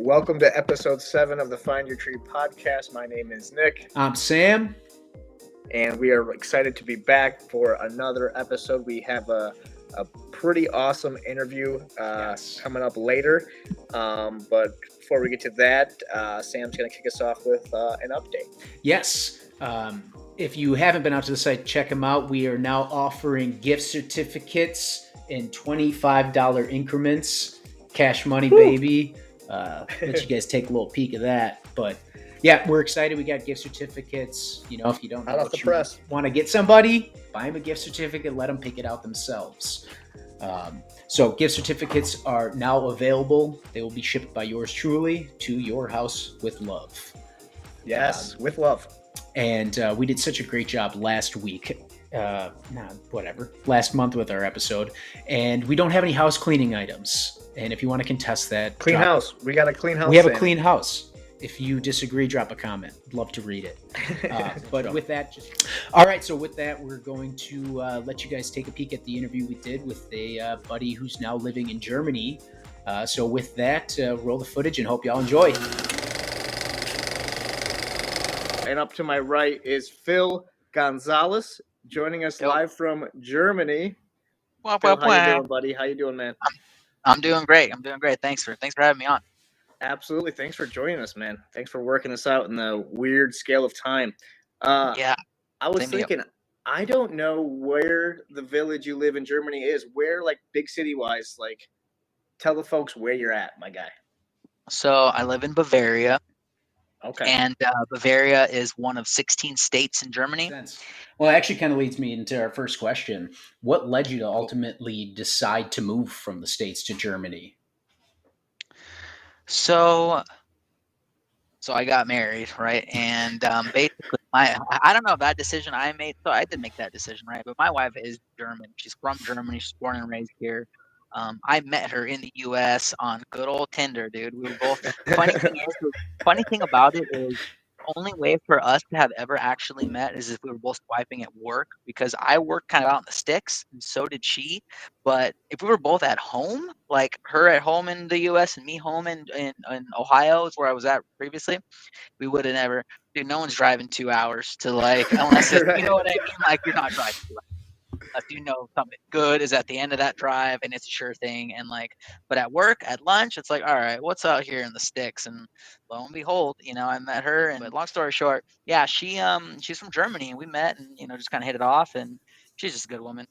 Welcome to episode 7 of the Find Your Tree podcast. My name is Nick. I'm Sam. And we are excited to be back for another episode. We have a pretty awesome interview coming up later. But before we get to that, Sam's going to kick us off with an update. Yes. If you haven't been out to the site, check them out. We are now offering gift certificates in $25 increments. Cash money, baby. Let you guys take a little peek of that. But yeah, we're excited. We got gift certificates. You know, if you don't know what you want to get somebody, buy them a gift certificate. Let them pick it out themselves. So gift certificates are now available. They will be shipped by yours truly to your house with love. Yes, with love. And we did such a great job last week. Last month with our episode. And we don't have any house cleaning items. And if you want to contest that, we got a clean house. We have a clean house. If you disagree, drop a comment. I'd love to read it. But with that, all right. So with that, we're going to let you guys take a peek at the interview we did with a buddy who's now living in Germany. So with that, roll the footage and hope y'all enjoy. And up to my right is Phil Gonzales, joining us live from Germany. Phil, how you doing, buddy? How you doing, man? I'm doing great. Thanks for having me on. Absolutely. Thanks for joining us, man. Thanks for working us out in the weird scale of time. Yeah. I was thinking, I don't know where the village you live in Germany is. Where, like, big city-wise, like, tell the folks where you're at, my guy. So I live in Bavaria. Okay. And Bavaria is one of 16 states in Germany. Well, it actually kind of leads me into our first question. What led you to ultimately decide to move from the States to Germany? So I got married, right? And basically, I don't know if that decision I made. So I did make that decision, right? But my wife is German. She's from Germany. She's born and raised here. I met her in the U.S. on good old Tinder, dude. We were both. Funny thing about it is, only way for us to have ever actually met is if we were both swiping at work, because I worked kind of out in the sticks and so did she. But if we were both at home, like her at home in the US and me home in Ohio is where I was at previously, we would have never, dude, no one's driving 2 hours to unless it's, you know what I mean? Like, you're not driving 2 hours. If you know something good is at the end of that drive and it's a sure thing. And but at work, at lunch, it's like, all right, what's out here in the sticks? And lo and behold, I met her. But long story short, yeah, she's from Germany and we met and, just kind of hit it off. And she's just a good woman,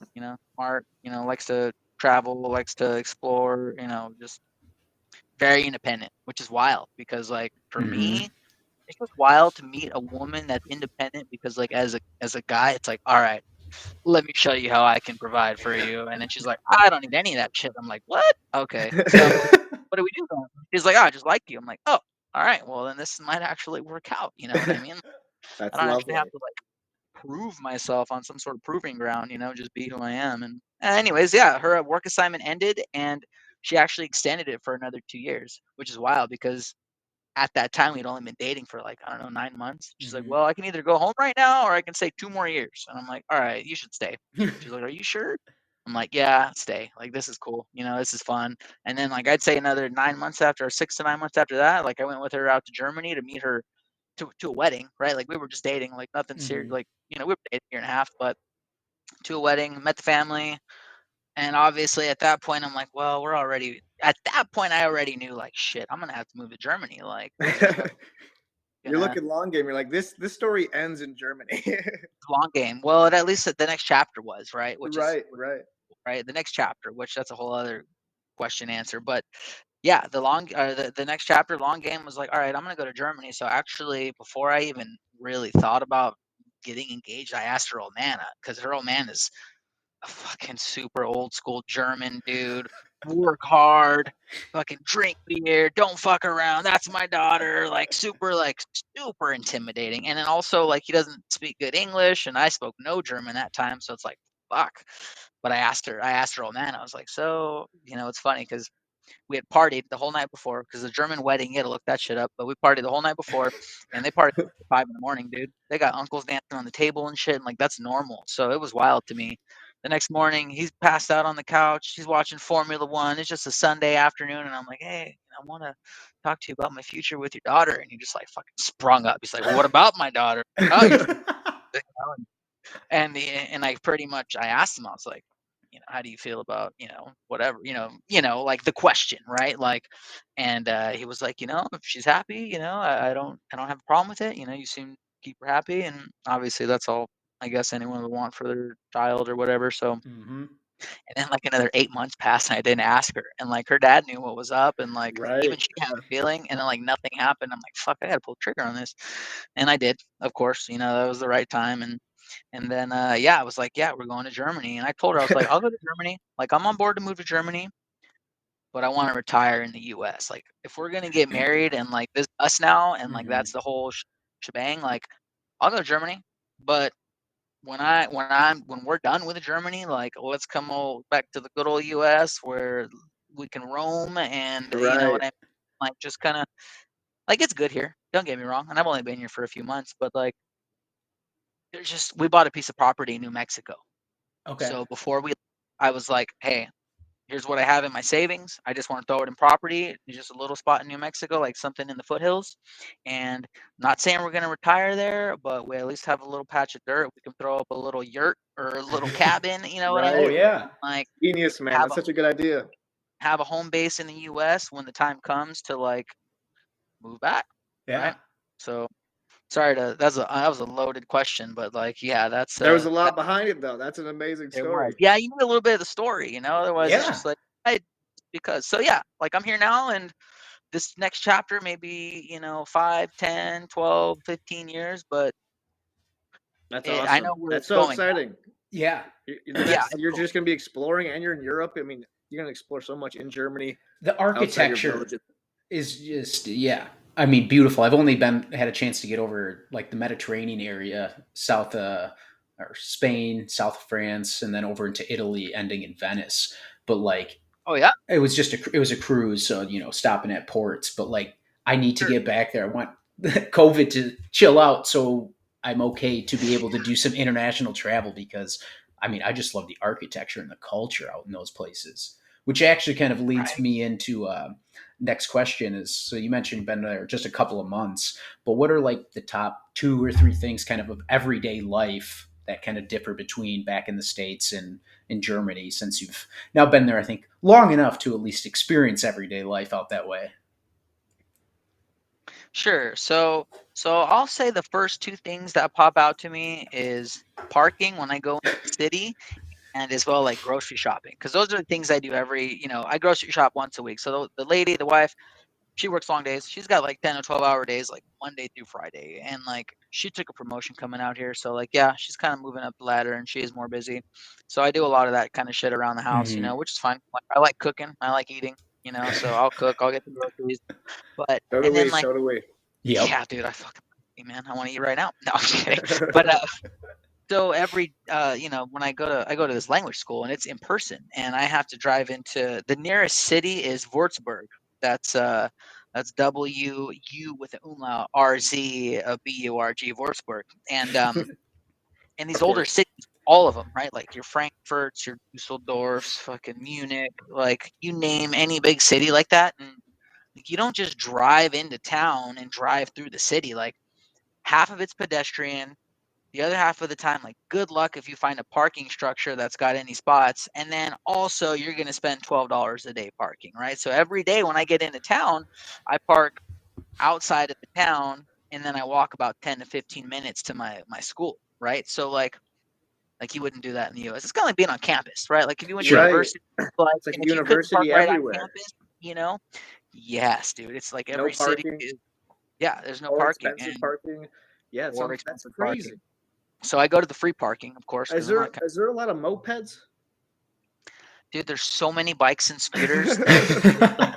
smart, likes to travel, likes to explore, just very independent, which is wild because for me, it's just wild to meet a woman that's independent because as a guy, it's like, all right, let me show you how I can provide for you. And then she's like, I don't need any of that shit. I'm like, what? Okay. So what do we do then? She's like, I just like you. I'm like, oh, all right. Well, then this might actually work out. You know what I mean? That's I don't lovely. actually have to prove myself on some sort of proving ground, just be who I am. And anyways, yeah, her work assignment ended and she actually extended it for another 2 years, which is wild because at that time we'd only been dating for 9 months. She's like, well, I can either go home right now or I can stay 2 more years. And I'm like, all right, you should stay. She's like, are you sure? I'm like, yeah, stay. This is cool. This is fun. And then I'd say another 9 months after, or 6 to 9 months after that, I went with her out to Germany to meet her to a wedding, right? We were just dating, nothing serious. We were dating a year and a half, but to a wedding, met the family. And obviously at that point, I'm like, well, at that point, I already knew shit, I'm going to have to move to Germany. You're looking long game. You're like, this story ends in Germany. Long game. Well, at least the next chapter was, right? Right. The next chapter, which that's a whole other question answer. But yeah, the next chapter, long game was like, all right, I'm going to go to Germany. So actually, before I even really thought about getting engaged, I asked her old man, because her old man is a fucking super old school German dude. Work hard, fucking drink beer, don't fuck around. That's my daughter. Super intimidating. And then also he doesn't speak good English, and I spoke no German that time, so it's like fuck. But I asked her old man. I was like, so it's funny because we had partied the whole night before because the German wedding, you had to look that shit up. But we partied the whole night before, and they partied at 5 in the morning, dude. They got uncles dancing on the table and shit, and that's normal. So it was wild to me. The next morning, he's passed out on the couch. He's watching Formula One. It's just a Sunday afternoon, and I'm like, hey, I want to talk to you about my future with your daughter. And he just like fucking sprung up. He's like, well, what about my daughter? Oh, you know, and I pretty much I asked him, I was like, how do you feel about, whatever, like the question, right? Like, and he was like, if she's happy, I don't have a problem with it. You seem to keep her happy, and obviously that's all I guess anyone would want for their child or whatever. So, Mm-hmm. and then like another 8 months passed, and I didn't ask her, and like her dad knew what was up, and like even Right. she had a feeling, and then like nothing happened. I'm like, fuck, I gotta pull the trigger on this, and I did, of course. That was the right time, and then, yeah, I was like, yeah, we're going to Germany. And I told her, I was like, I'll go to Germany. Like, I'm on board to move to Germany, but I want to retire in the US. Like, if we're going to get married and like this us now, and like that's the whole shebang, like, I'll go to Germany. But when we're done with Germany, like, let's come back to the good old US where we can roam and you know Right. what I mean? Like, just kind of like it's good here. Don't get me wrong. And I've only been here for a few months, but like, we bought a piece of property in New Mexico. Okay. So I was like, hey, here's what I have in my savings. I just want to throw it in property. It's just a little spot in New Mexico, like something in the foothills. And not saying we're going to retire there, but we at least have a little patch of dirt. We can throw up a little yurt or a little cabin, you know what I Oh Right. mean? yeah. Like Genius, man. have That's a such a good idea. have a home base in the US when the time comes to like move back, right? Yeah. So sorry to that was a loaded question, but like yeah, that's There was a that lot behind it, though. That's an amazing It was. story. Yeah, you need a little bit of the story, otherwise it's Yeah. just like, I because so yeah, like I'm here now and this next chapter maybe, 5, 10, 12, 15 years, but That's I know awesome. where That's it's so going. exciting. Yeah. The Yeah, next, it's you're cool. just going to be exploring, and you're in Europe. I mean, you're going to explore so much in Germany, The outside your architecture village. is just, yeah. I mean, beautiful. I've only had a chance to get over like the Mediterranean area, south or Spain, south of France, and then over into Italy, ending in Venice. But like Oh yeah, it was a cruise, so stopping at ports. But like I need to sure. get back there. I want COVID to chill out, so I'm okay to be able to do some international travel because I mean I just love the architecture and the culture out in those places. Which actually kind of leads Right. me into next question is so you mentioned you've been there just a couple of months, but what are like the top 2 or 3 things kind of everyday life that kind of differ between back in the States and in Germany since you've now been there, I think, long enough to at least experience everyday life out that way. Sure. So I'll say the first two things that pop out to me is parking when I go into the city and as well like grocery shopping because those are the things I do I grocery shop once a week. So the wife, she works long days. She's got like 10 or 12-hour days, like Monday through Friday. And like she took a promotion coming out here. So like, yeah, she's kind of moving up the ladder and she is more busy. So I do a lot of that kind of shit around the house, Mm-hmm. which is fine. Like, I like cooking. I like eating, so I'll cook, I'll get the groceries. But, So do and then we. like, So do we. Yep. yeah, dude, I fucking, man, I want to eat right now. No, I'm just kidding. But, so when I go to this language school and it's in person and I have to drive into the nearest city is Würzburg. That's W-U with an umlaut R-Z B-U-R-G Würzburg. And these Of older course. cities, all of them, right? Like your Frankfurts, your Dusseldorfs, fucking Munich, like you name any big city like that. And like, you don't just drive into town and drive through the city. Like half of it's pedestrian, the other half of the time, like good luck if you find a parking structure that's got any spots. And then also you're going to spend $12 a day parking, right? So every day when I get into town, I park outside of the town and then I walk about 10 to 15 minutes to my school, right? So like you wouldn't do that in the US. It's kind of like being on campus, right? Like if you went to Sure. Right. university, like, It's like and if you couldn't park university right on everywhere. campus, you know, yes, dude, it's like No every city parking is, yeah, there's no or parking expensive and parking. Yeah, or that's expensive parking. crazy. So I go to the free parking, of course, because I'm not. Is there a lot of mopeds? Dude, there's so many bikes and scooters. Like,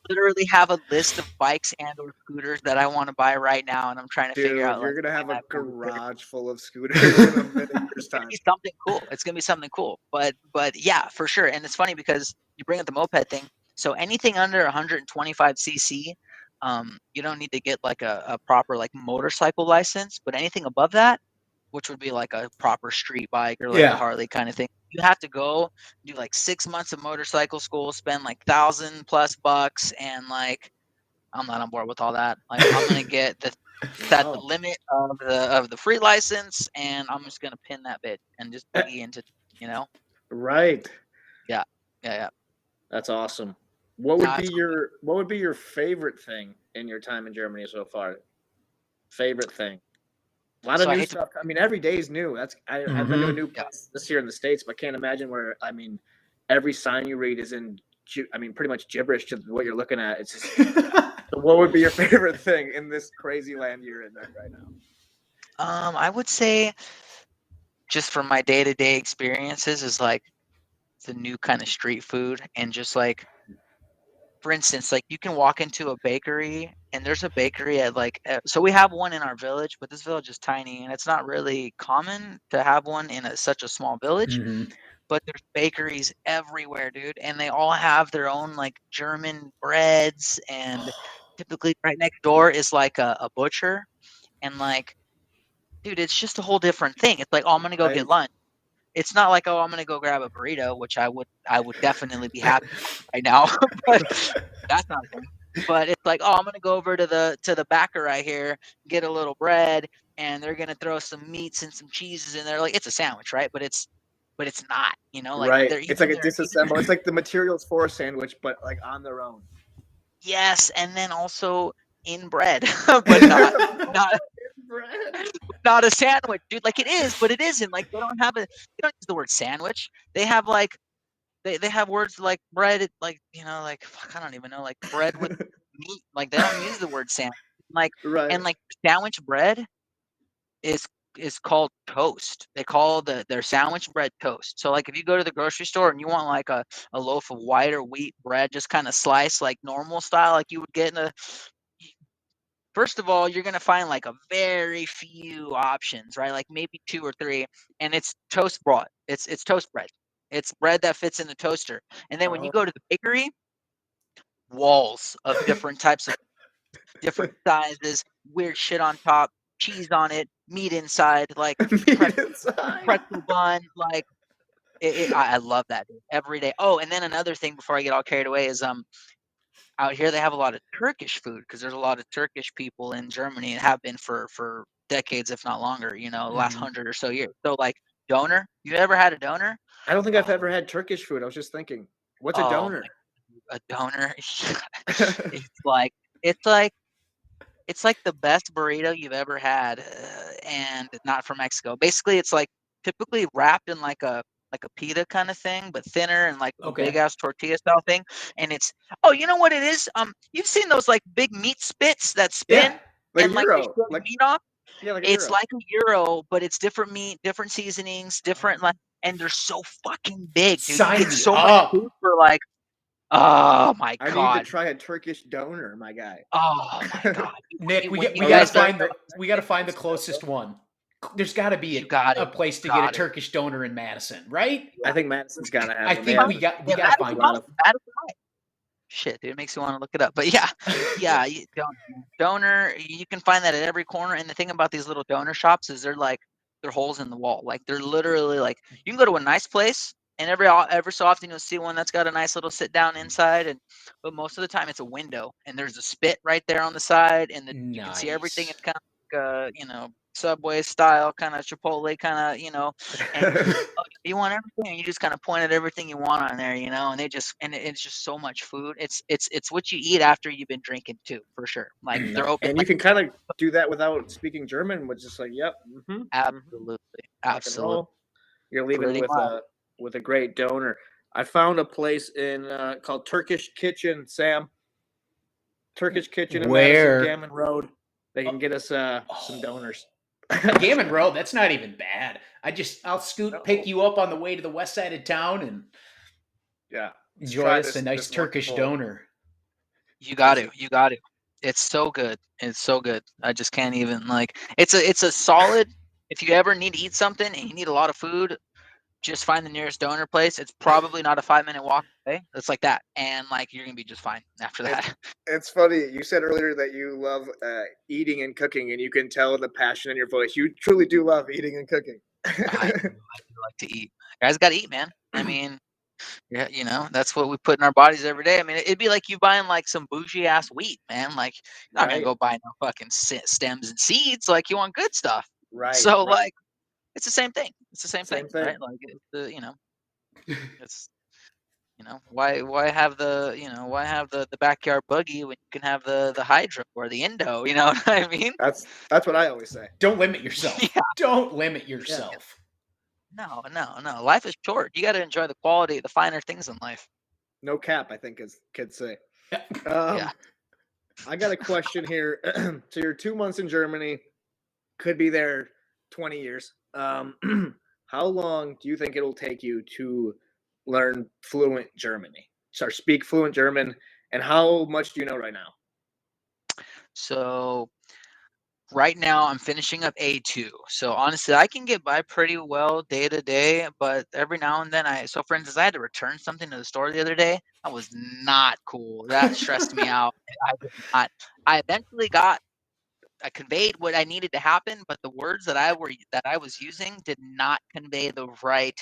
literally have a list of bikes and or scooters that I want to buy right now, and I'm trying to figure Dude, out you're like gonna when have a I pull the trigger. garage full of scooters in a year's It's gonna time. be something cool. It's gonna be something cool. But yeah, for sure. And it's funny because you bring up the moped thing. So anything under 125 cc, you don't need to get like a proper like motorcycle license. But anything above that, which would be like a proper street bike or like a Yeah. Harley kind of thing, you have to go do like 6 months of motorcycle school, spend like $1,000+ and like I'm not on board with all that. Like I'm gonna get the at the Wow. limit of the free license, and I'm just gonna pin that bitch and just boogie into, you know. Right. Yeah, yeah. That's awesome. What would Nah, be it's your favorite thing in your time in Germany so far? Favorite thing? A lot of so I new hate to stuff. I mean, every day is new. I've been to a Mhm. new yeah. place this year in the States, but can't imagine where. I mean, every sign you read is in. I mean, pretty much gibberish to what you're looking at. It's just. So what would be your favorite thing in this crazy land you're in right now? I would say just from my day-to-day experiences is like the new kind of street food and just like for instance, like you can walk into a bakery and there's a bakery at like so we have one in our village, but this village is tiny and it's not really common to have one in such a small village. Mhm. But there's bakeries everywhere, dude, and they all have their own like German breads. And typically, right next door is like a butcher, and like, dude, it's just a whole different thing. It's like, oh, I'm gonna go get Right. lunch. It's not like, oh, I'm gonna go grab a burrito, which I would definitely be happy right now, but that's not a thing. But it's like, oh, I'm gonna go over to the backer right here, get a little bread, and they're gonna throw some meats and some cheeses in there. Like it's a sandwich, right? But it's not, like Right. they're It's like even a their even disassemble. It's like the materials for a sandwich, but like on their own. yes, and then also in bread, but not Bread. not a sandwich, dude. Like it is, but it isn't. Like they don't use the word sandwich. They have like they have words like bread, like like fuck, I don't even know, like bread with meat. Like they don't use the word sandwich. Like Right. and like sandwich bread is is called toast. They call their sandwich bread toast. So like if you go to the grocery store and you want like a loaf of white or wheat bread, just kind of sliced like normal style, like you would get in a first of all, you're gonna find like a very few options, right? Like maybe two or three, and it's toast bread. It's toast bread. It's bread that fits in the toaster. And then when you Oh. go to the bakery, walls of different types of different sizes, weird shit on top, cheese on it, meat inside, like Meat inside. pretzel bun, like I love that dude, every day. Oh, and then another thing before I get all carried away is out here they have a lot of Turkish food because there's a lot of Turkish people in Germany and have been for decades, if not longer, the last Mhm. 100 or so years. So like doner, you ever had a doner? I don't think I've Oh, ever had Turkish food. I was just thinking, what's a oh donor? my, a doner. It's like it's like it's like the best burrito you've ever had, and not from Mexico. Basically, it's like typically wrapped in like a pita kind of thing, but thinner and like a big Okay. ass tortilla style thing. And it's oh, you know what it is? You've seen those like big meat spits that Yeah, spin like a and like they euro. shove Like meat off. yeah, like a It's euro. like a gyro, but it's different meat, different seasonings, different like, and they're so fucking big, dude. You Sign get me so much up. food for like, oh my I need to god, try a Turkish donor, my guy. oh my god. Nick, we When get you we Are we got to guys go, find starting the a we got to find the business now, bro? closest one. There's got to be you got a it, place to get a got it. Turkish donor in Madison, right? I Yeah. think Madison's got to have I one. They think have we Yeah, got to a Madison find lot one. of. Madison Heights. Shit, dude, it makes you want to look it up. But yeah, yeah, donor, you can find that at every corner. And the thing about these little donor shops is they're holes in the wall. Like they're literally like you can go to a nice place and every so often you'll see one that's got a nice little sit down inside, and but most of the time it's a window and there's a spit right there on the side, and you can see everything. Nice. It's kind of like Subway style, kind of Chipotle, kind of and oh, you want everything, and you just kind of point at everything you want on there, and it's just so much food. It's what you eat after you've been drinking too, for sure. Like they're open And you like can kind of do that without speaking German, which is like, yep, absolutely, rock and absolutely, roll. You're leaving pretty much. with a great donor. I found a place in called Turkish Kitchen, Sam. Turkish Kitchen in Madison, Where? Gammon Road. They can Oh, get us some oh, donors. Gammon Road. That's not even bad. I'll scoot, pick No, you up on the way to the west side of town, and yeah, let's enjoy try us a nice this Turkish wonderful. donor. You got This to, is you got to. It's so good. It's so good. I just can't even like. It's a solid. If you ever need to eat something and you need a lot of food, just find the nearest donor place. It's probably not a 5-minute walk away. It's like that, and like you're gonna be just fine after it, that. it's funny. You said earlier that you love eating and cooking, and you can tell the passion in your voice. You truly do love eating and cooking. I do like to eat. Guys got to eat, man. I mean, yeah, that's what we put in our bodies every day. I mean, it'd be like you buying like some bougie ass wheat, man. Like, you're not gonna Right. go buy no fucking stems and seeds. Like, you want good stuff. Right. So, Right. like, it's the same thing. It's the same thing, Same thing. right? Like, it's why have the backyard buggy when you can have the Hydro or the Indo? You know what I mean? That's what I always say. Don't limit yourself. Yeah. Don't limit yourself. No. Life is short. You got to enjoy the quality, the finer things in life. No cap, I think, as kids say. Yeah. I got a question here. So you're 2 months in Germany, could be there 20 years. How long do you think it'll take you to learn fluent Germany? Or speak fluent German, and how much do you know right now? So right now I'm finishing up A2. So honestly, I can get by pretty well day to day, but every now and then so for instance, I had to return something to the store the other day. That was not cool. That stressed me out. I eventually I conveyed what I needed to happen, but the words that I was using did not convey the right,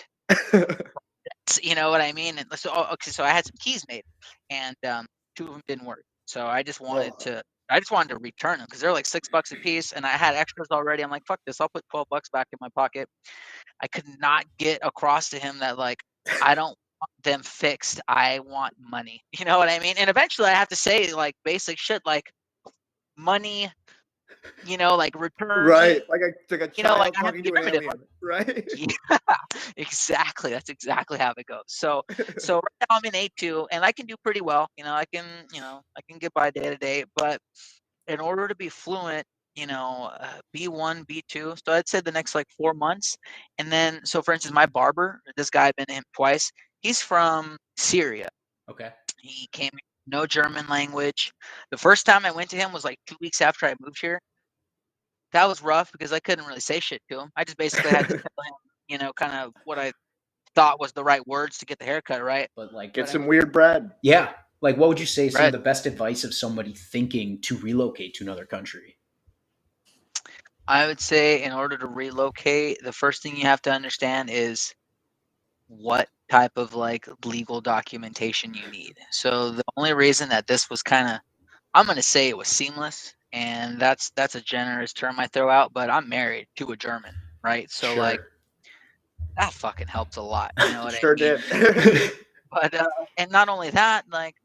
you know what I mean? And so, okay, so I had some keys made, and 2 of them didn't work. So I just wanted to return them because they're like $6 a piece, and I had extras already. I'm like, fuck this, I'll put $12 back in my pocket. I could not get across to him that, like, I don't want them fixed. I want money. You know what I mean? And eventually, I have to say, like, basic shit like money. Like return. Right, like a Like child I have to talking be to an primitive. alien, right? Yeah, exactly. That's exactly how it goes. So right now I'm in A2 and I can do pretty well. I can get by day to day, but in order to be fluent, B1, B2. So I'd say the next like 4 months. And then, so for instance, my barber, this guy, I've been to him twice. He's from Syria. Okay. He came here, no German language. The first time I went to him was like 2 weeks after I moved here. That was rough because I couldn't really say shit to him. I just basically had to tell him, kind of what I thought was the right words to get the haircut right. But like, Get some weird bread. yeah, like what would you say is some Right. of the best advice of somebody thinking to relocate to another country? I would say in order to relocate, the first thing you have to understand is what type of like legal documentation you need. So the only reason that this was I'm going to say it was seamless, and that's a generous term I throw out, but I'm married to a German, right? So like that fucking helps a lot. You know what I Sure mean? did. But and not only that, like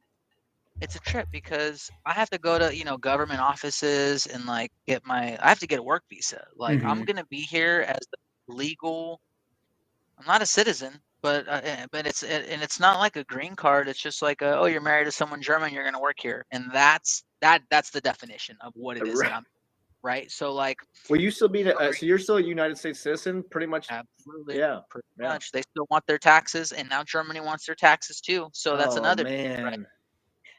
it's a trip because I have to go to, government offices and like I have to get a work visa. Like I'm Mhm. going to be here as the legal. I'm not a citizen, but it's not like a green card. It's just like oh, you're married to someone German, you're going to work here, and that's the definition of what it is that I'm, right. So like, Will you still be so you're still a United States citizen, pretty much? absolutely, Yeah. pretty Yeah. much, they still want their taxes, and now Germany wants their taxes too. So that's Oh another, right.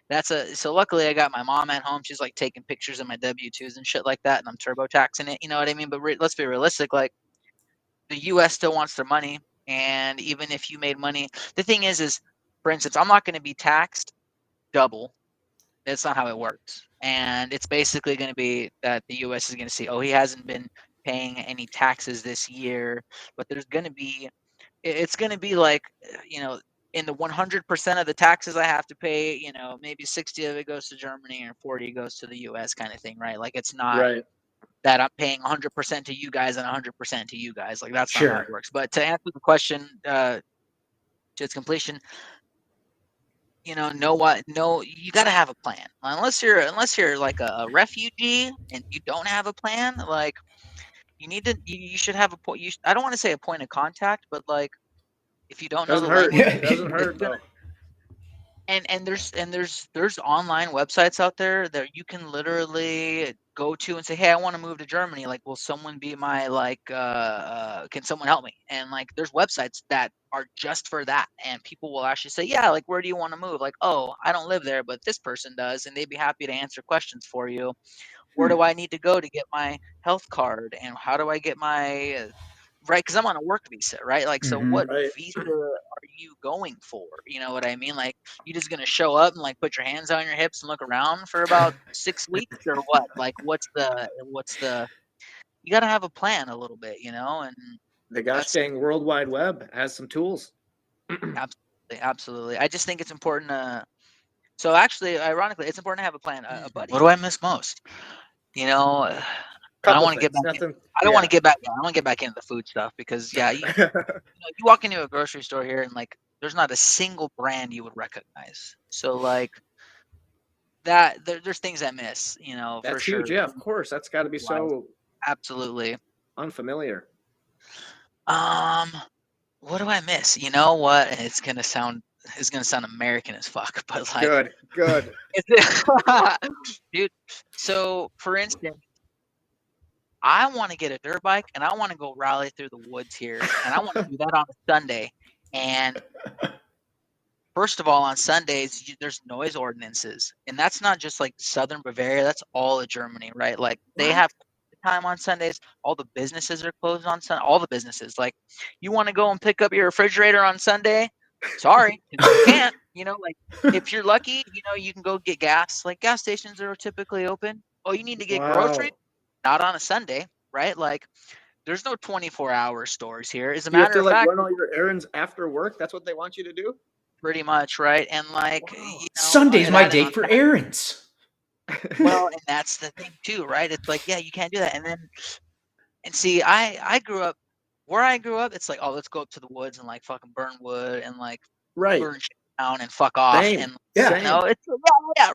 man. So luckily I got my mom at home. She's like taking pictures of my W-2s and shit like that, and I'm TurboTaxing it. You know what I mean? But let's be realistic. Like the U.S. still wants their money, and even if you made money, the thing is, for instance, I'm not going to be taxed double. That's not how it works, and it's basically going to be that the U.S. is going to see, oh, he hasn't been paying any taxes this year, but there's going to be, it's going to be like, in the 100% of the taxes I have to pay, maybe 60 of it goes to Germany or 40 goes to the US kind of thing, right? Like it's not Right. that I'm paying 100% to you guys and 100% to you guys. Like that's not how Sure. it works. But to answer the question to its completion, know what? No, you got to have a plan. Unless you're like a refugee and you don't have a plan, like you should have a point. I don't want to say a point of contact, but like if you don't know Doesn't the hurt. language, Doesn't it's hurt gonna. though. And there's online websites out there that you can literally go to and say, hey, I want to move to Germany. Like, will someone be my like? Can someone help me? And like, there's websites that are just for that, and people will actually say, yeah, like, where do you want to move? Like, oh, I don't live there, but this person does, and they'd be happy to answer questions for you. Where do I need to go to get my health card, and how do I get my right? Because I'm on a work visa, right? Like, so Mhm. what Right. visa are you going for? You know what I mean? Like, you just gonna show up and like put your hands on your hips and look around for about 6 weeks or what? Like, what's the? You got to have a plan a little bit, and The gosh dang World Wide Web has some tools. Absolutely. I just think it's important. So actually, ironically, it's important to have a plan. What do I miss most? You know, I don't want to get back. I don't want to get back. I want to get back into the food stuff because you walk into a grocery store here and like there's not a single brand you would recognize. So like that, there's things I miss. That's for sure. huge. Yeah, of course. That's got to be so absolutely unfamiliar. What do I miss? You know what? It's gonna sound American as fuck, but like good. Dude, so for instance, I want to get a dirt bike and I want to go rally through the woods here, and I want to do that on a Sunday. And first of all, on Sundays, there's noise ordinances, and that's not just like Southern Bavaria. That's all of Germany, right? Like they have time on Sundays. All the businesses are closed on Sunday. All the businesses. Like, you want to go and pick up your refrigerator on Sunday? Sorry, you can't. Like if you're lucky, you can go get gas. Like gas stations are typically open. Oh, you need to get groceries? Not on a Sunday, right? Like there's no 24-hour stores here. As a matter of fact, run all your errands after work. That's what they want you to do. Pretty much, right? And like Sunday's my day for errands. Well, and that's the thing too, right? It's like, yeah, you can't do that. And see, I grew up where I grew up. It's like, oh, let's go up to the woods and like fucking burn wood and like burn shit down and fuck off. Same. And yeah, it's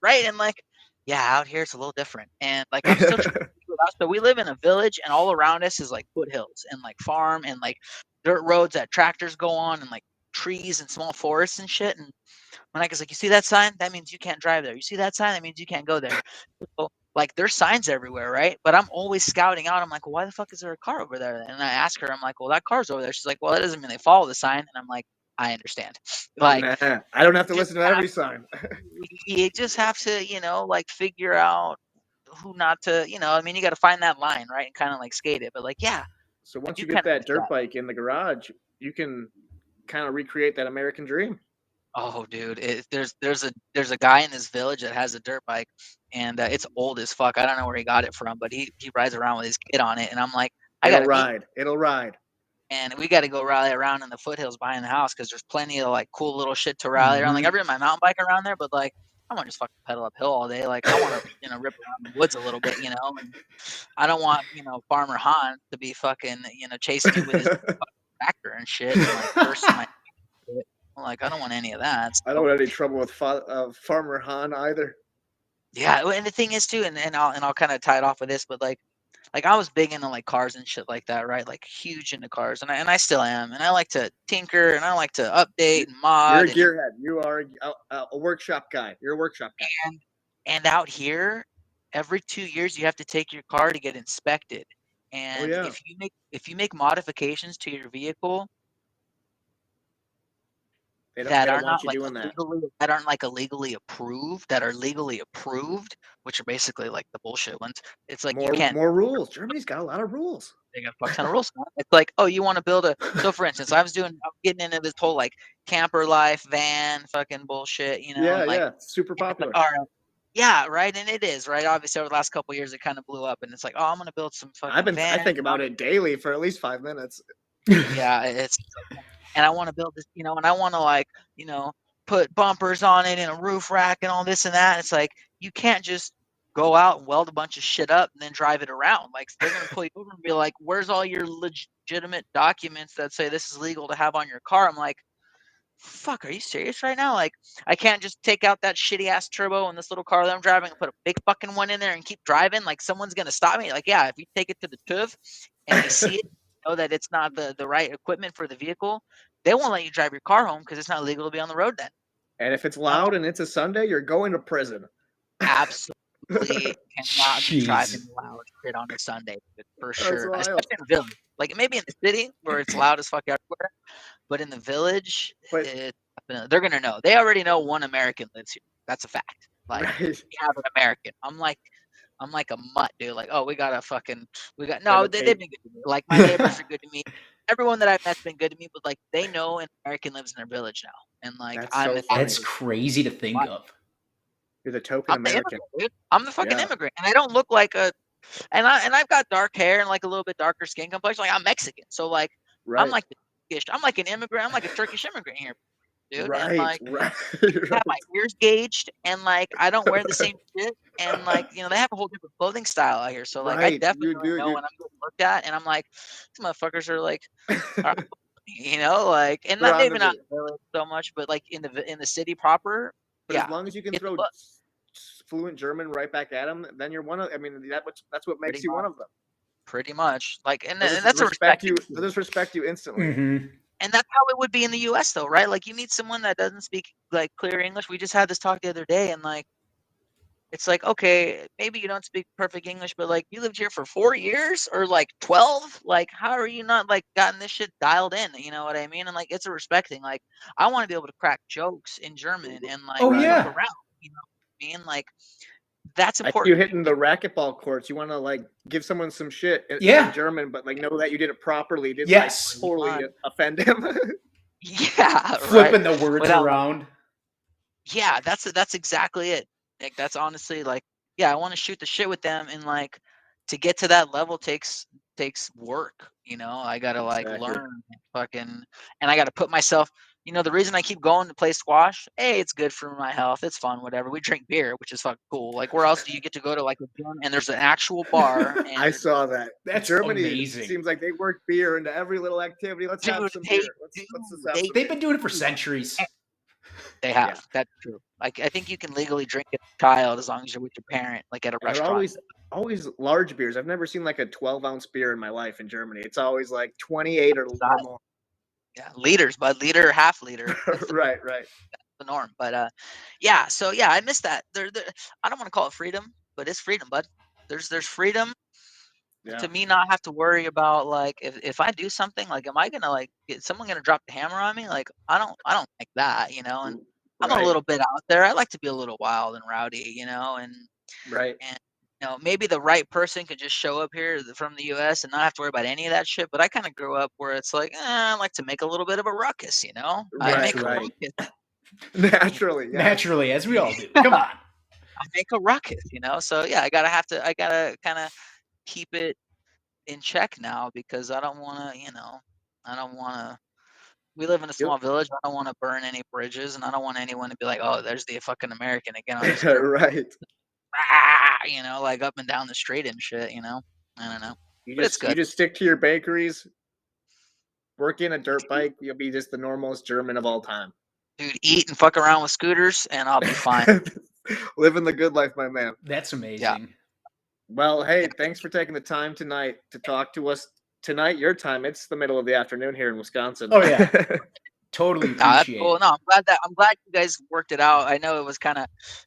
right. And like, yeah, out here it's a little different. And like, I'm still trying to figure it out. So we live in a village, and all around us is like foothills and like farm and like dirt roads that tractors go on, and like trees and small forests and shit. And Monica's like, you see that sign? That means you can't drive there. You see that sign? That means you can't go there. So, like, there's signs everywhere, right? But I'm always scouting out. I'm like, well, why the fuck is there a car over there? And I ask her, I'm like, well, that car's over there. She's like, well, that doesn't mean they follow the sign. And I'm like, I understand. Like, I don't have to listen to every sign. You just have to, like, figure out who not to, I mean, you got to find that line, right? And kind of like skate it. But like, yeah. So once you get that dirt bike in the garage, you can kind of recreate that American dream. Oh, dude, there's a guy in this village that has a dirt bike, and it's old as fuck. I don't know where he got it from, but he rides around with his kid on it, and I'm like, It'll ride. And we got to go rally around in the foothills behind the house because there's plenty of like cool little shit to rally around. Like I ride my mountain bike around there, but like I want to just fucking pedal uphill all day. Like I want to rip around the woods a little bit, and I don't want Farmer Han to be fucking chasing me with his tractor and shit, and like cursing my. Like I don't want any of that. So. I don't want any trouble with Farmer Han either. Yeah, and the thing is too, and I'll kind of tie it off with this, but like I was big into like cars and shit like that, right? Like huge into cars, and I still am, and I like to tinker and I like to update and mod. You're a gearhead. You are a workshop guy. You're a workshop guy. And out here, every 2 years you have to take your car to get inspected, and if you make modifications to your vehicle that are not like illegally approved, that are legally approved, which are basically like the bullshit ones. It's like you can't. More rules. Germany's got a lot of rules. They got a fuck ton of rules. It's like, oh, you want to build a. So for instance, I'm getting into this whole like camper life, van, fucking bullshit. Yeah, super popular. Like, all right. Yeah, right, and it is right. Obviously, over the last couple of years, it kind of blew up, and it's like, oh, I'm gonna build some fucking. I think about it daily for at least 5 minutes. Yeah, it's. And I want to build this, and I want to like, put bumpers on it and a roof rack and all this and that. It's like, you can't just go out and weld a bunch of shit up and then drive it around. Like they're going to pull you over and be like, where's all your legitimate documents that say this is legal to have on your car? I'm like, fuck, are you serious right now? Like, I can't just take out that shitty ass turbo in this little car that I'm driving and put a big fucking one in there and keep driving. Like someone's going to stop me. Like, yeah, if you take it to the TÜV and they see it, know that it's not the right equipment for the vehicle, they won't let you drive your car home because it's not legal to be on the road then. And if it's loud and it's a Sunday, you're going to prison. Absolutely cannot be driving loud shit on a Sunday, for sure. Especially in the village. Like maybe in the city where it's loud as fuck everywhere, but in the village, they're gonna know. They already know one American lives here. That's a fact. Like we have an American. I'm like a mutt, dude. Like, oh, they've been good to me. Like my neighbors are good to me. Everyone that I've met's been good to me, but like they know an American lives in their village now, and like that's crazy to think of. You're the token American. I'm the fucking immigrant, and I don't look like a. And I've got dark hair and like a little bit darker skin complexion. Like I'm Mexican, so like I'm Right. like the Turkish. I'm like an immigrant. I'm like a Turkish immigrant here, dude. And Right. like, Right. I have my ears gauged, and like I don't wear the same shit. And like, they have a whole different clothing style out here. So like, I Right. definitely You do. know You. when I'm getting looked at, and I'm like, these motherfuckers are like, are, like, and They're not onto maybe not me. in the village so much, but like in the city proper, But as yeah, long as you can it's throw fluent German right back at them, then you're one of. I mean, that's what pretty makes you one much, of them. like, and They'll just that's a respect respect you. issue. They'll just respect you instantly. Mm-hmm. And that's how it would be in the U.S. though, right? Like, you meet someone that doesn't speak like clear English. We just had this talk the other day, and like, it's like, okay, maybe you don't speak perfect English, but like, you lived here for 4 years or like 12. Like, how are you not like gotten this shit dialed in? You know what I mean? And like, it's a respect thing. Like, I want to be able to crack jokes in German and like Oh Right. joke yeah, around. You know what I mean? Like, that's I see you important. hitting the racquetball courts. You want to like give someone some shit in yeah, German, but like know that you did it properly. You didn't like yes. totally offend him. Yeah, right. Flipping the words Without like, around. yeah, that's exactly it. Like, that's honestly like, yeah, I want to shoot the shit with them, and like, to get to that level takes work. I gotta like Exactly. learn and fucking, and I gotta put myself. The reason I keep going to play squash, hey, it's good for my health. It's fun, whatever. We drink beer, which is fucking cool. Like, where else do you get to go to like a gym and there's an actual bar I and saw that. That's Germany amazing. seems like they work beer into every little activity. Let's have dude, some they beer. do. Let's just have They some They've beer. been doing it for do. centuries. They Yeah. have. That's true. Like, I think you can legally drink as a child as long as you're with your parent, like at a And they're restaurant. always large beers. I've never seen like a 12-ounce beer in my life in Germany. It's always like 28 or more. Yeah, liters, bud, liter, half liter. That's Right. the norm. But yeah. So yeah, I miss that. I don't want to call it freedom, but it's freedom, bud. There's freedom Yeah. to me not have to worry about like if I do something, like, am I gonna like get someone gonna drop the hammer on me? Like, I don't like that, and I'm a Right. little bit out there. I like to be a little wild and rowdy, Right. and maybe the right person could just show up here from the US and not have to worry about any of that shit. But I kind of grew up where it's like, I like to make a little bit of a ruckus, I make a Naturally. ruckus. Naturally. Yeah. Naturally, as we all do. Come on. I make a ruckus, So yeah, I gotta kind of keep it in check now, because I don't want to, I don't want to. We live in a Yep. small village. I don't want to burn any bridges, and I don't want anyone to be like, "Oh, there's the fucking American again on his dirt, Right. like up and down the street and shit." I don't know, You but it's just you good, just stick to your bakeries, work in a dirt bike, you'll be just the normalest German of all time. dude. Eat and fuck around with scooters, and I'll be fine. Living the good life, my man. That's Yeah, amazing. Well, yeah. hey, thanks for taking the time tonight to talk to us. Tonight, your time. It's the middle of the afternoon here in Wisconsin. Oh yeah. Totally No, that's appreciate cool. it. No, I'm glad you guys worked it out. I know it was kind of,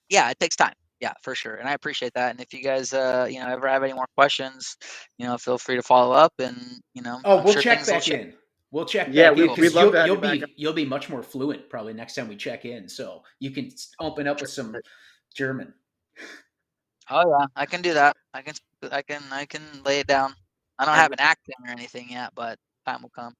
yeah, it takes time. Yeah, for sure, and I appreciate that. And if you guys, ever have any more questions, feel free to follow up, and Oh, I'm we'll sure check things will back change. in. We'll check Yeah, back in Cool. we'd because love to have you'll you back. you'll be much more fluent probably next time we check in. So you can open up with some German. Oh yeah, I can do that. I can lay it down. I don't have And an accent or anything yet, but time will come.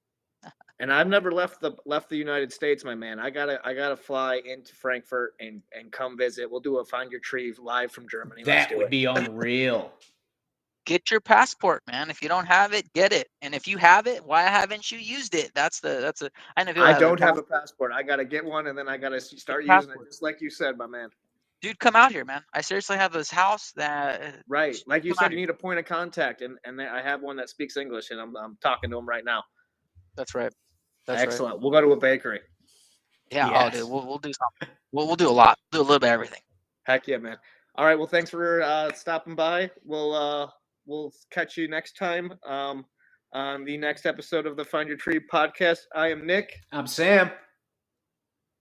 and I've never left the United States, my man. I gotta fly into Frankfurt and come visit. We'll do a Find Your Tree live from Germany. Let's That do would it. be unreal. Get your passport, man. If you don't have it, get it. And if you have it, why haven't you used it? That's a. I know people I have their don't have a passport. passport. I gotta get one, and then I gotta Get start your using it, passport, just like you said, my man. dude. Come out here, man. I seriously have this house that. Right, like you Come out said, you here. need a point of contact, and I have one that speaks English, and I'm talking to him right now. That's right. That's right. Excellent. We'll go to a bakery. Yeah. Oh, dude. Yes. We'll do something. We'll do a lot. Do a little bit of everything. Heck yeah, man. All right. Well, thanks for stopping by. We'll catch you next time on the next episode of the Find Your Tree podcast. I am Nick. I'm Sam.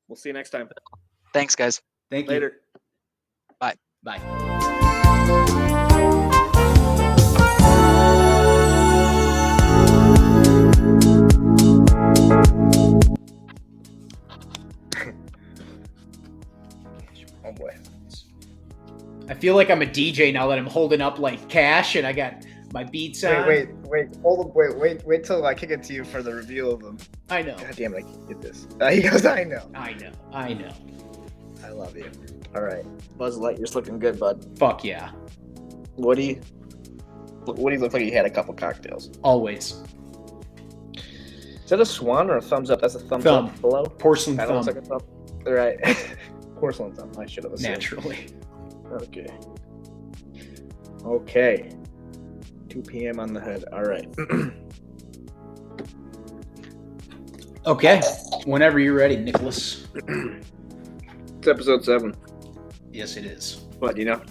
We'll see you next time. Thanks, guys. Thank you. Later. Bye. Bye. Oh boy. I feel like I'm a DJ now that I'm holding up like cash and I got my beats on. Wait. Hold on. Wait till I kick it to you for the review of them. I know. God damn it! I can't get this. He goes. I know. I know. I love you. All right. Buzz Lightyear's looking good, bud. Fuck yeah. Woody looked like he had a couple cocktails. Always. Is that a swan or a thumbs up? That's a thumbs Thumb. up below. Porcelain That thumb. looks like a thumb. Right. Porcelain thumb. I should have assumed. Naturally. Okay. Okay. 2 p.m. on the head. All right. Okay. Whenever you're ready, Nicholas. It's episode 7. Yes, it is. But, you know.